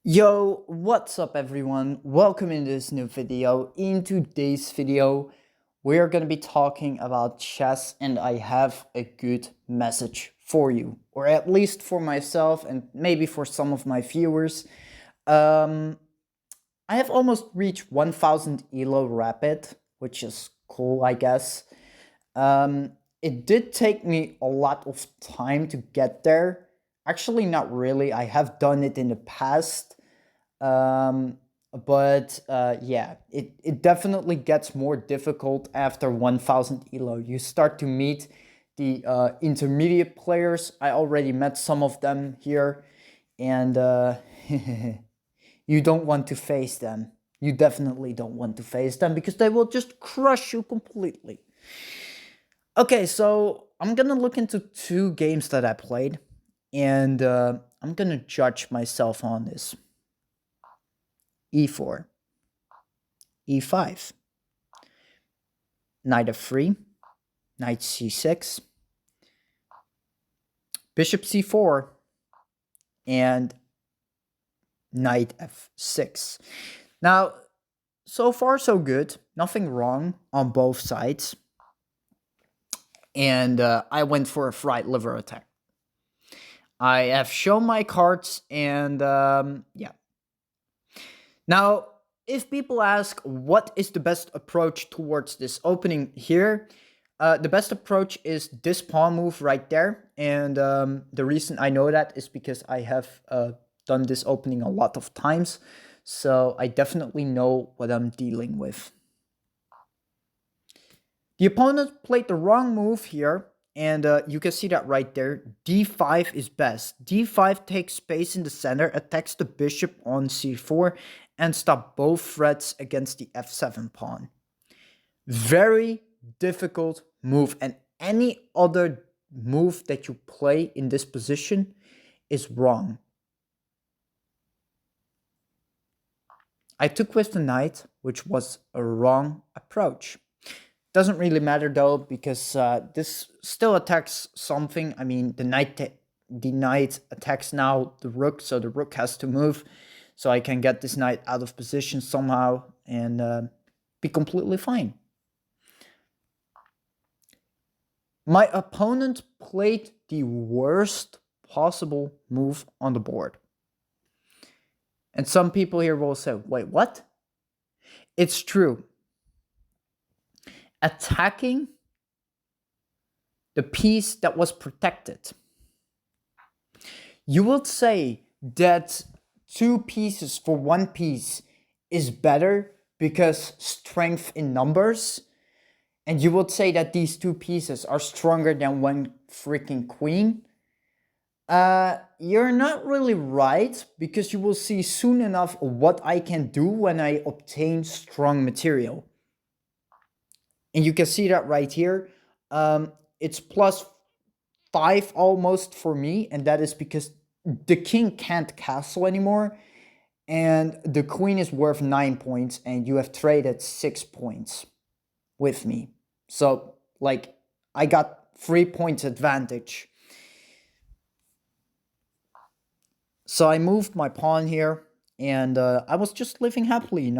Yo, what's up everyone? Welcome in this new video. In today's video, we're gonna be talking about chess and I have a good message for you, or at least for myself and maybe for some of my viewers. Um, I have almost reached 1000 ELO rapid, which is cool, I guess. It did take me a lot of time to get there. Actually, not really. I have done it in the past. Um, but yeah, it definitely gets more difficult after 1000 ELO. You start to meet the intermediate players. I already met some of them here, and you don't want to face them. You definitely don't want to face them because they will just crush you completely. Okay, so I'm gonna look into two games that I played, and I'm gonna judge myself on this. E4, E5, knight f3, knight c6, bishop c4, and knight f6. Now, so far so good. Nothing wrong on both sides. And I went for a fried liver attack. I have shown my cards, and yeah. Now, if people ask what is the best approach towards this opening here, the best approach is this pawn move right there. And the reason I know that is because I have done this opening a lot of times. So I definitely know what I'm dealing with. The opponent played the wrong move here. And you can see that right there. D5 is best. D5 takes space in the center, attacks the bishop on c4, and stop both threats against the f7 pawn. Very difficult move, and any other move that you play in this position is wrong. I took with the knight, which was a wrong approach. Doesn't really matter though, because this still attacks something. I mean, the knight attacks now the rook, so the rook has to move. So I can get this knight out of position somehow and be completely fine. My opponent played the worst possible move on the board. And some people here will say, wait, what? It's true. Attacking the piece that was protected. You would say that two pieces for one piece is better because strength in numbers, and you would say that these two pieces are stronger than one freaking queen. You're not really right, because you will see soon enough what I can do when I obtain strong material. And you can see that right here. It's +5 almost for me, and that is because the king can't castle anymore, and the queen is worth 9 points, and you have traded 6 points with me. So, like, I got 3 points advantage. So I moved my pawn here, and I was just living happily,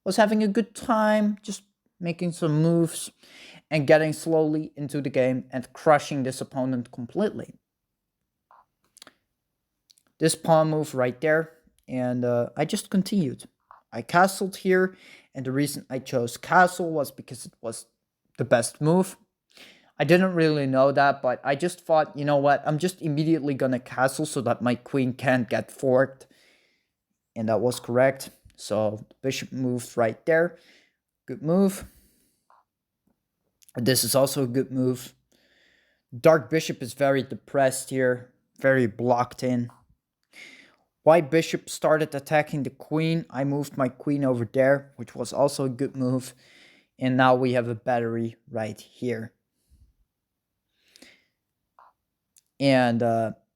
was having a good time, just making some moves and getting slowly into the game and crushing this opponent completely. This pawn move right there, and I just continued. I castled here, and the reason I chose castle was because it was the best move. I didn't really know that, but I just thought, you know what, I'm just immediately gonna castle so that my queen can't get forked. And that was correct. So the bishop moved right there. Good move. This is also a good move. Dark bishop is very depressed here, very blocked in. White bishop started attacking the queen. I moved my queen over there, which was also a good move. And now we have a battery right here. And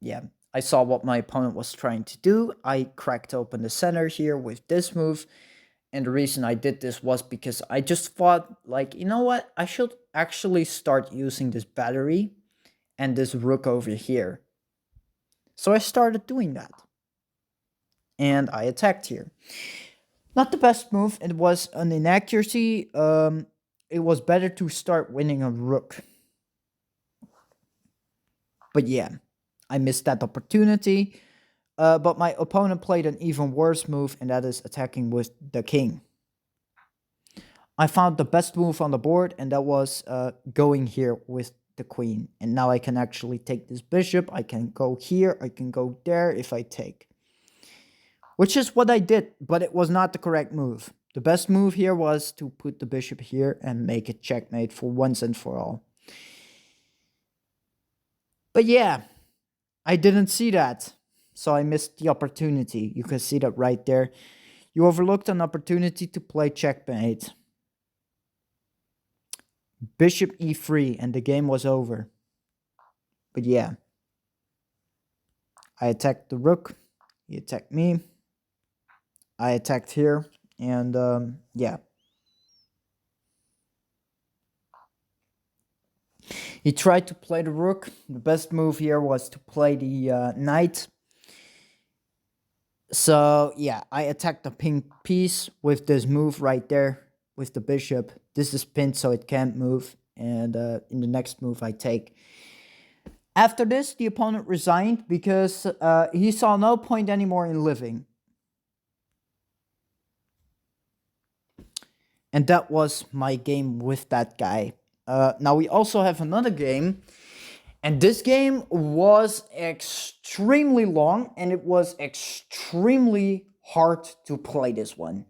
yeah, I saw what my opponent was trying to do. I cracked open the center here with this move. And the reason I did this was because I just thought, like, you know what? I should actually start using this battery and this rook over here. So I started doing that. and I attacked here. Not the best move. It was an inaccuracy. It was better to start winning a rook. But yeah, I missed that opportunity. But my opponent played an even worse move, and that is attacking with the king. I found the best move on the board, and that was going here with the queen. And now I can actually take this bishop. I can go here. I can go there if I take. Which is what I did, but it was not the correct move. The best move here was to put the bishop here and make it checkmate for once and for all. But yeah, I didn't see that. So I missed the opportunity. You can see that right there. You overlooked an opportunity to play checkmate. Bishop e3 and the game was over. But yeah. I attacked the rook. He attacked me. I attacked here. And yeah. He tried to play the rook. The best move here was to play the knight. So yeah, I attacked the pink piece with this move right there with the bishop. This is pinned so it can't move. And in the next move I take. After this, the opponent resigned because he saw no point anymore in living. And that was my game with that guy. Now we also have another game. And this game was extremely long and it was extremely hard to play this one.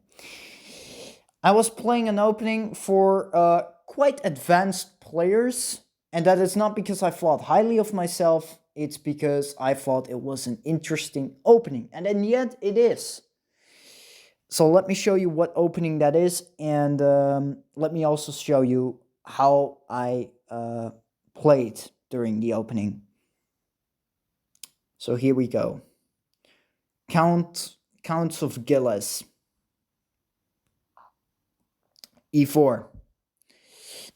I was playing an opening for quite advanced players. And that is not because I thought highly of myself. It's because I thought it was an interesting opening. And in the end, it is. So let me show you what opening that is. And let me also show you how I played during the opening. So here we go. Counts of Gilles. e4.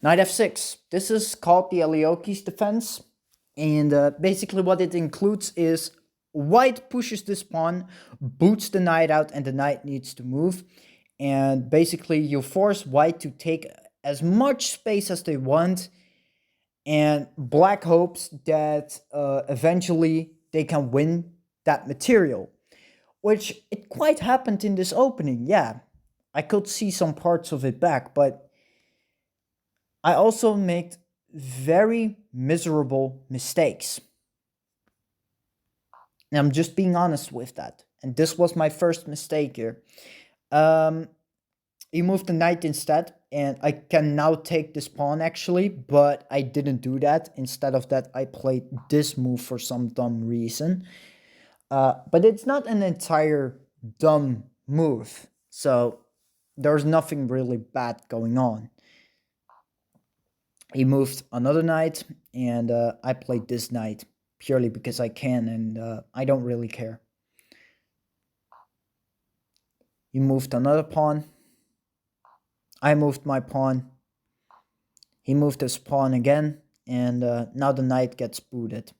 Knight f6. This is called the Aoki's defense. And basically what it includes is white pushes this pawn, boots the knight out, and the knight needs to move. And basically you force white to take as much space as they want. And black hopes that eventually they can win that material. Which it quite happened in this opening, yeah. I could see some parts of it back, but I also made very miserable mistakes. And I'm just being honest with that. And this was my first mistake here. He moved the knight instead, and I can now take this pawn actually, but I didn't do that. Instead of that, I played this move for some dumb reason. But it's not an entire dumb move, so there's nothing really bad going on. He moved another knight, and I played this knight purely because I can, and I don't really care. He moved another pawn. I moved my pawn. He moved his pawn again, and now the knight gets booted.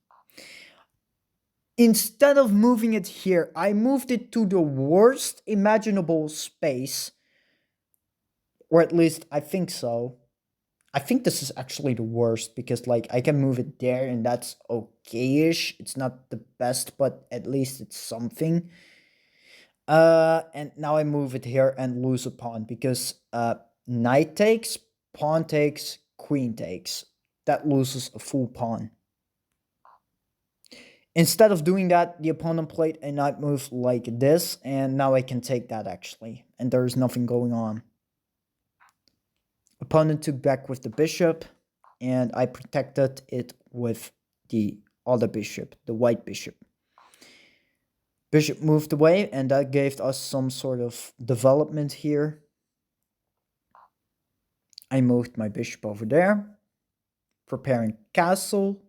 Instead of moving it here, I moved it to the worst imaginable space. Or at least I think so. I think this is actually the worst because like I can move it there and that's okay-ish. It's not the best, but at least it's something. And now I move it here and lose a pawn because knight takes, pawn takes, queen takes. That loses a full pawn. Instead of doing that, the opponent played a knight move like this, and now I can take that actually, and there's nothing going on. Opponent took back with the bishop, and I protected it with the other bishop, the white bishop. Bishop moved away, and that gave us some sort of development here. I moved my bishop over there, preparing castle.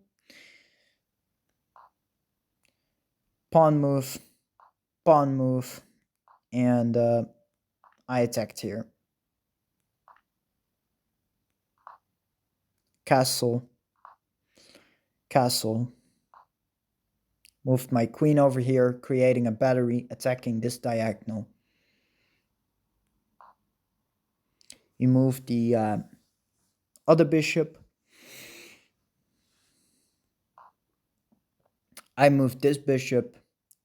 Pawn move, and I attacked here. Castle, castle, Moved my queen over here, creating a battery, attacking this diagonal. He moved the other bishop. I moved this bishop,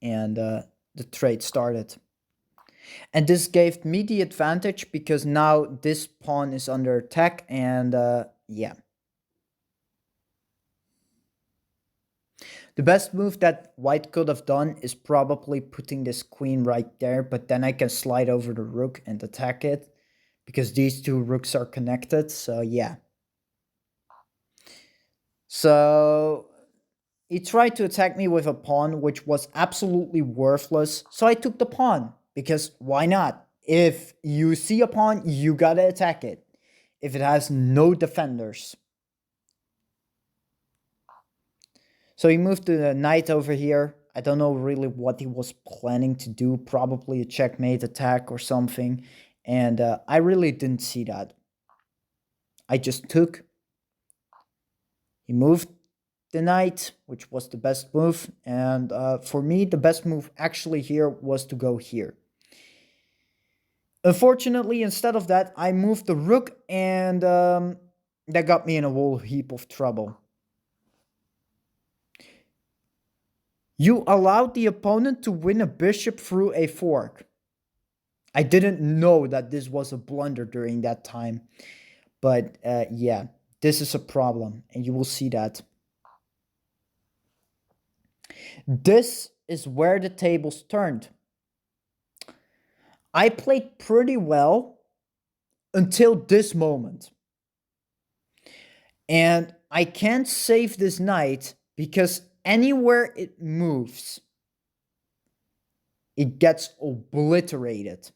and the trade started. And this gave me the advantage because now this pawn is under attack, and yeah. The best move that white could have done is probably putting this queen right there, but then I can slide over the rook and attack it because these two rooks are connected, so yeah. So he tried to attack me with a pawn, which was absolutely worthless, so I took the pawn, because why not? If you see a pawn, you gotta attack it, if it has no defenders. So he moved the knight over here. I don't know really what he was planning to do, probably a checkmate attack or something, and I really didn't see that. I just took. He moved the knight, which was the best move, and for me the best move actually here was to go here. Unfortunately, instead of that, I moved the rook, and that got me in a whole heap of trouble. You allowed the opponent to win a bishop through a fork. I didn't know that this was a blunder during that time, but yeah, this is a problem, and you will see that. This is where the tables turned. I played pretty well until this moment. And I can't save this knight because anywhere it moves, it gets obliterated.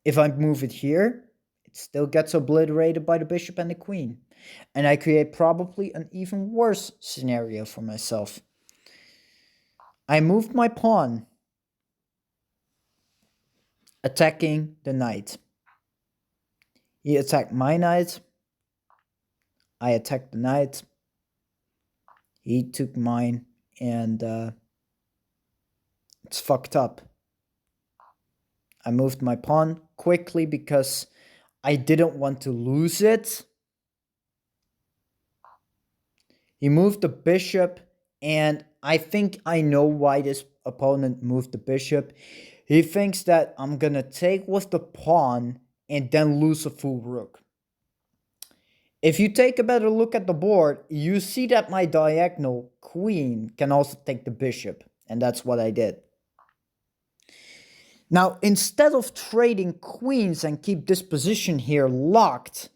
If I move it here, it still gets obliterated by the bishop and the queen. And I create probably an even worse scenario for myself. I moved my pawn, attacking the knight. He attacked my knight. I attacked the knight. He took mine, and it's fucked up. I moved my pawn quickly because I didn't want to lose it. He moved the bishop, and I think I know why this opponent moved the bishop. He thinks that I'm gonna take with the pawn and then lose a full rook. If you take a better look at the board, you see that my diagonal queen can also take the bishop, and that's what I did. Now, instead of trading queens and keep this position here locked,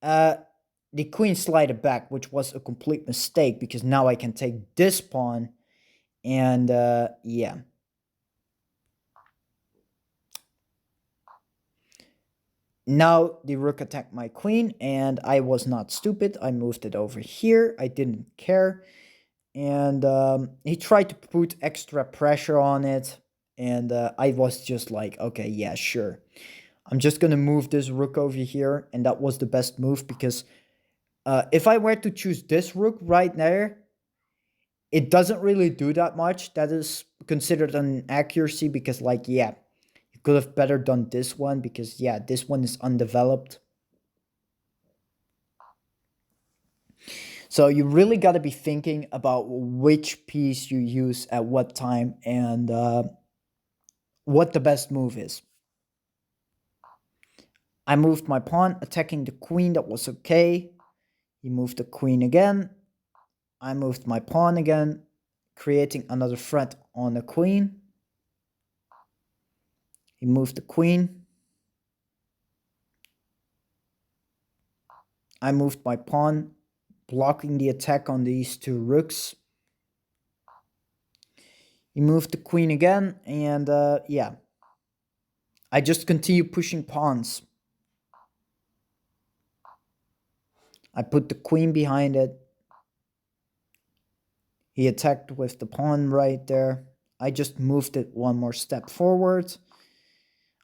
the queen slided back, which was a complete mistake because now I can take this pawn, and yeah. Now the rook attacked my queen, and I was not stupid. I moved it over here. I didn't care. And he tried to put extra pressure on it, and I was just like, okay, yeah, sure. I'm just going to move this rook over here, and that was the best move because if I were to choose this rook right there, it doesn't really do that much. That is considered an accuracy because, like, yeah, you could have better done this one because, yeah, this one is undeveloped. So you really got to be thinking about which piece you use at what time and what the best move is. I moved my pawn, attacking the queen. That was okay. He moved the queen again. I moved my pawn again, creating another threat on the queen. He moved the queen. I moved my pawn, blocking the attack on these two rooks. He moved the queen again, and yeah. I just continue pushing pawns. I put the queen behind it. He attacked with the pawn right there. I just moved it one more step forward.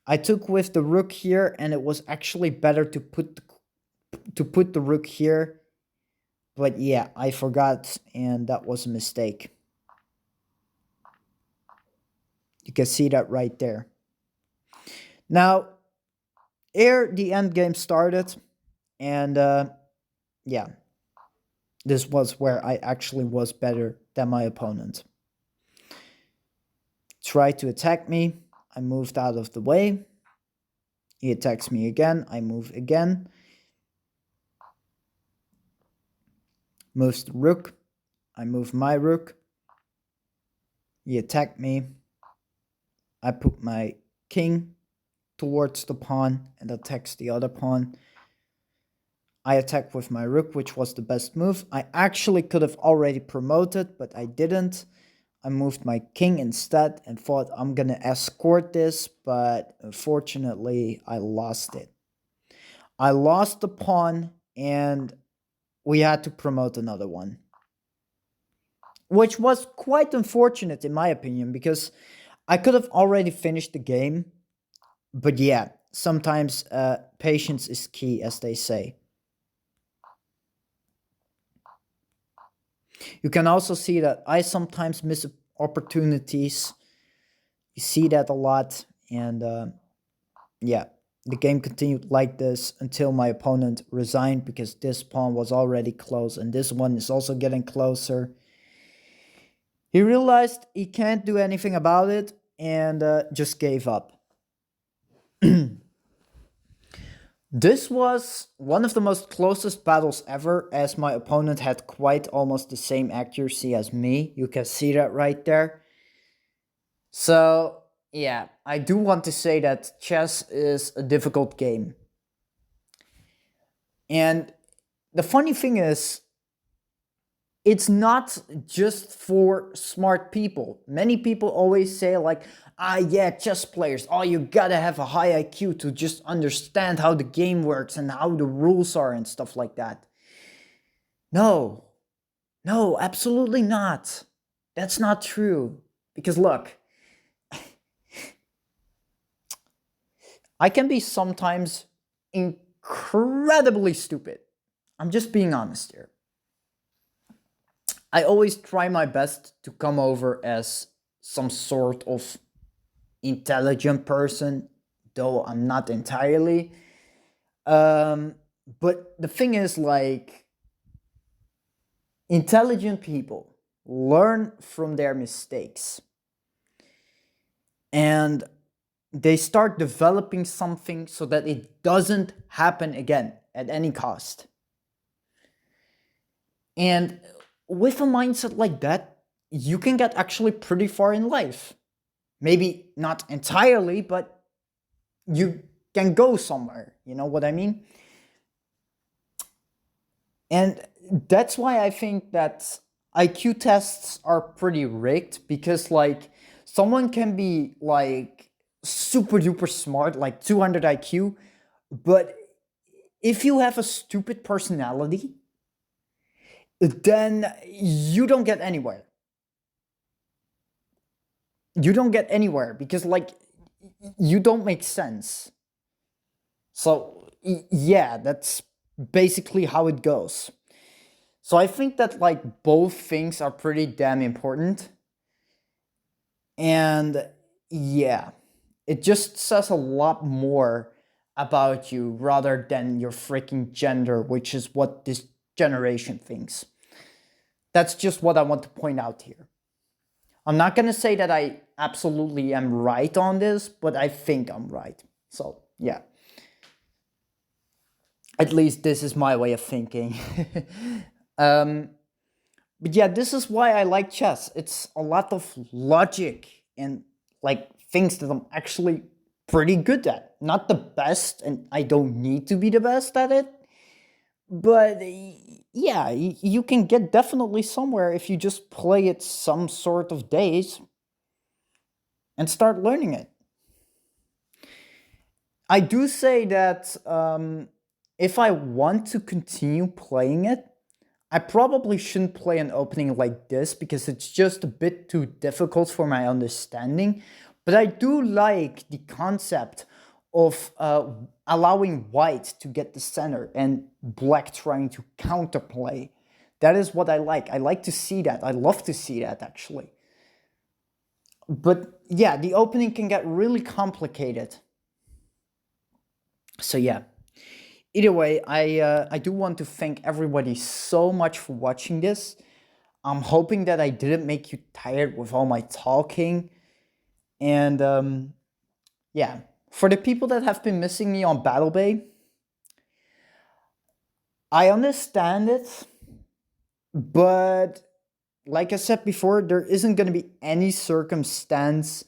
I took with the rook here, and it was actually better to put the rook here. But yeah, I forgot, and that was a mistake. You can see that right there. Now, here the end game started, and yeah, this was where I actually was better than my opponent. Tried to attack me, I moved out of the way. He attacks me again, I move again. Moves the rook, I move my rook. He attacked me. I put my king towards the pawn and attacks the other pawn. I attack with my rook, which was the best move. I actually could have already promoted, but I didn't. I moved my king instead and thought I'm gonna escort this, but unfortunately I lost it. I lost the pawn and we had to promote another one, which was quite unfortunate in my opinion because I could have already finished the game. But yeah, sometimes patience is key, as they say. You can also see that I sometimes miss opportunities. You see that a lot. And yeah, the game continued like this until my opponent resigned because this pawn was already close and this one is also getting closer. He realized he can't do anything about it and just gave up. This was one of the most closest battles ever, as my opponent had quite almost the same accuracy as me. You can see that right there. So, yeah, I do want to say that chess is a difficult game. And the funny thing is, it's not just for smart people. Many people always say like, yeah, chess players, oh, you gotta have a high IQ to just understand how the game works and how the rules are and stuff like that. No, absolutely not. That's not true. Because look, I can be sometimes incredibly stupid. I'm just being honest here. I always try my best to come over as some sort of intelligent person, though I'm not entirely. But the thing is, like, intelligent people learn from their mistakes and they start developing something so that it doesn't happen again at any cost. And with a mindset like that, you can get actually pretty far in life. Maybe not entirely, but you can go somewhere. You know what I mean? And that's why I think that IQ tests are pretty rigged because, like, someone can be like super duper smart, like 200 IQ, but if you have a stupid personality, then you don't get anywhere. You don't get anywhere because, like, you don't make sense. So, yeah, that's basically how it goes. So I think that, like, both things are pretty damn important. And yeah, it just says a lot more about you rather than your freaking gender, which is what this generation thinks. That's just what I want to point out here. I'm not going to say that I absolutely am right on this, but I think I'm right. So, yeah. At least this is my way of thinking. But yeah, this is why I like chess. It's a lot of logic and like things that I'm actually pretty good at. Not the best, and I don't need to be the best at it. But yeah, you can get definitely somewhere if you just play it some sort of days and start learning it. I do say that if I want to continue playing it, I probably shouldn't play an opening like this because it's just a bit too difficult for my understanding. But I do like the concept of allowing white to get the center and black trying to counterplay. That is what I like. I like to see that. I love to see that actually. But yeah, the opening can get really complicated. So yeah. Either way, I do want to thank everybody so much for watching this. I'm hoping that I didn't make you tired with all my talking. And yeah, for the people that have been missing me on Battle Bay, I understand it, but like I said before, there isn't going to be any circumstance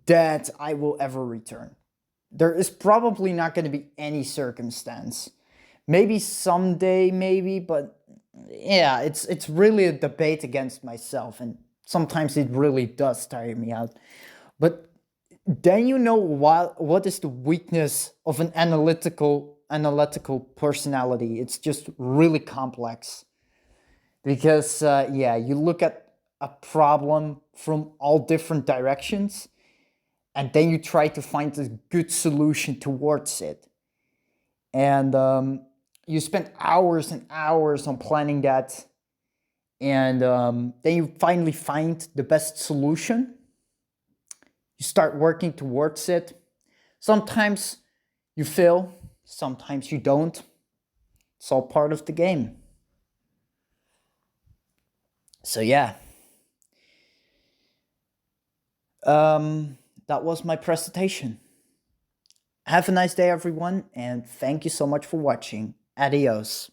that I will ever return. There is probably not going to be any circumstance. Maybe someday, maybe, but yeah, it's really a debate against myself, and sometimes it really does tire me out. But then you know what is the weakness of an analytical personality. It's just really complex because yeah, you look at a problem from all different directions, and then you try to find a good solution towards it. And you spend hours and hours on planning that, and then you finally find the best solution. You start working towards it. Sometimes you fail, sometimes you don't. It's all part of the game. So yeah, that was my presentation. Have a nice day, everyone, and thank you so much for watching. Adios.